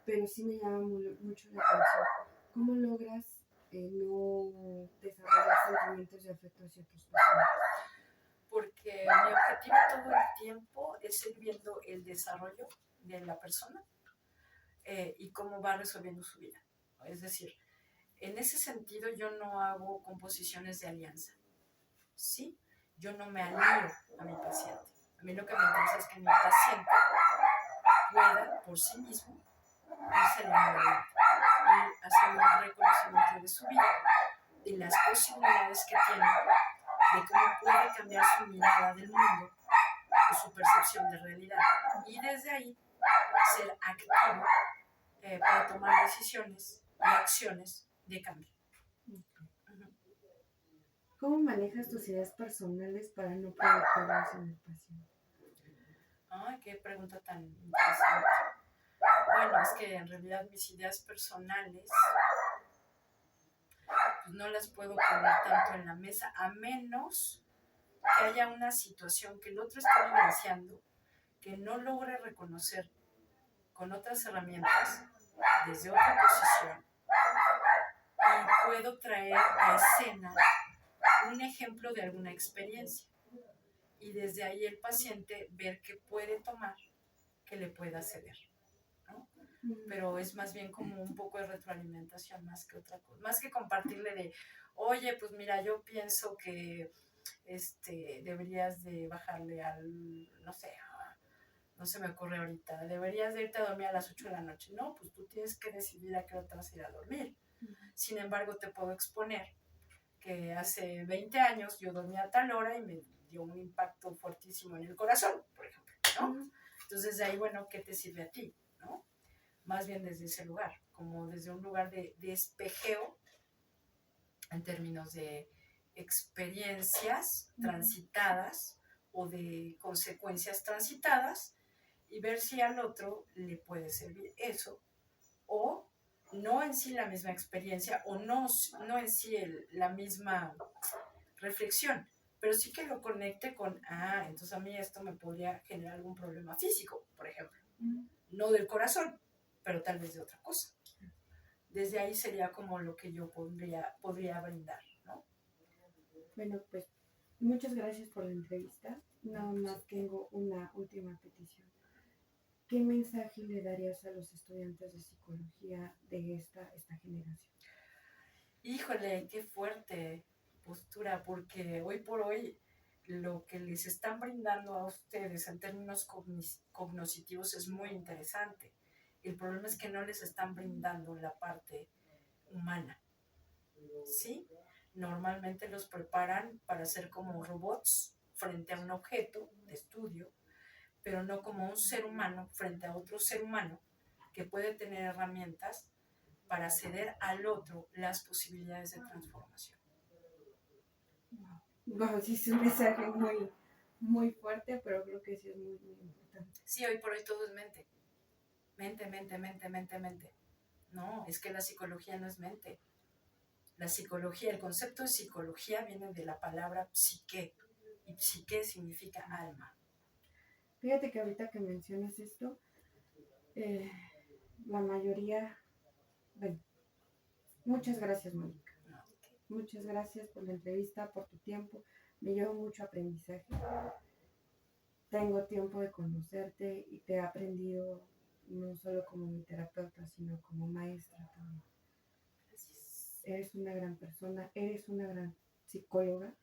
pero sí me llama mucho la atención. ¿Cómo logras no desarrollar sentimientos de afecto hacia otras personas? Porque mi objetivo todo el tiempo es ir viendo el desarrollo de la persona y cómo va resolviendo su vida. Es decir, en ese sentido yo no hago composiciones de alianza, ¿sí? Yo no me alío a mi paciente. A mí lo que me interesa es que mi paciente pueda por sí mismo irse adelante y hacer un reconocimiento de su vida, de las posibilidades que tiene, de cómo puede cambiar su mirada del mundo o su percepción de realidad. Y desde ahí ser activo para tomar decisiones y acciones de cambio. ¿Cómo manejas tus ideas personales para no proyectarlas en el paciente? Ay, qué pregunta tan interesante. Bueno, es que en realidad mis ideas personales pues no las puedo poner tanto en la mesa, a menos que haya una situación que el otro esté vivenciando, que no logre reconocer con otras herramientas, desde otra posición, y puedo traer a escena un ejemplo de alguna experiencia. Y desde ahí el paciente ver qué puede tomar, que le pueda ceder, ¿no? Pero es más bien como un poco de retroalimentación más que otra cosa, más que compartirle de, oye, pues mira, yo pienso que deberías de bajarle no sé, no se me ocurre ahorita, deberías de irte a dormir a las 8 de la noche. No, pues tú tienes que decidir a qué hora te vas a ir a dormir. Sin embargo, te puedo exponer que hace 20 años yo dormía a tal hora y me dio un impacto fuertísimo en el corazón, por ejemplo, ¿no? Entonces, de ahí, bueno, ¿qué te sirve a ti, no? Más bien desde ese lugar, como desde un lugar de espejeo en términos de experiencias transitadas o de consecuencias transitadas y ver si al otro le puede servir eso o no en sí la misma experiencia o no en sí la misma reflexión, pero sí que lo conecte con, entonces a mí esto me podría generar algún problema físico, por ejemplo, no del corazón, pero tal vez de otra cosa. Desde ahí sería como lo que yo podría brindar, ¿no? Bueno, pues muchas gracias por la entrevista. Nada más tengo una última petición. ¿Qué mensaje le darías a los estudiantes de psicología de esta generación? Híjole, qué fuerte postura, porque hoy por hoy lo que les están brindando a ustedes en términos cognitivos es muy interesante. El problema es que no les están brindando la parte humana, ¿sí? Normalmente los preparan para ser como robots frente a un objeto de estudio, pero no como un ser humano frente a otro ser humano que puede tener herramientas para ceder al otro las posibilidades de transformación. Wow, sí es un mensaje muy, muy fuerte, pero creo que sí es muy, muy importante. Sí, hoy por hoy todo es mente. Mente, mente, mente, mente, mente. No, es que la psicología no es mente. La psicología, el concepto de psicología viene de la palabra psique, y psique significa alma. Fíjate que ahorita que mencionas esto, la mayoría, bueno, muchas gracias, Mónica. Muchas gracias por la entrevista, por tu tiempo. Me llevo mucho aprendizaje. Tengo tiempo de conocerte y te he aprendido no solo como mi terapeuta, sino como maestra también. Eres una gran persona, eres una gran psicóloga,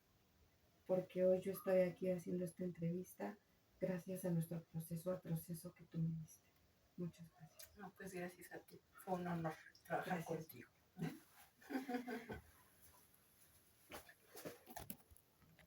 porque hoy yo estoy aquí haciendo esta entrevista gracias a nuestro proceso, al proceso que tú me diste. Muchas gracias. No, pues gracias a ti. Fue un honor trabajar contigo.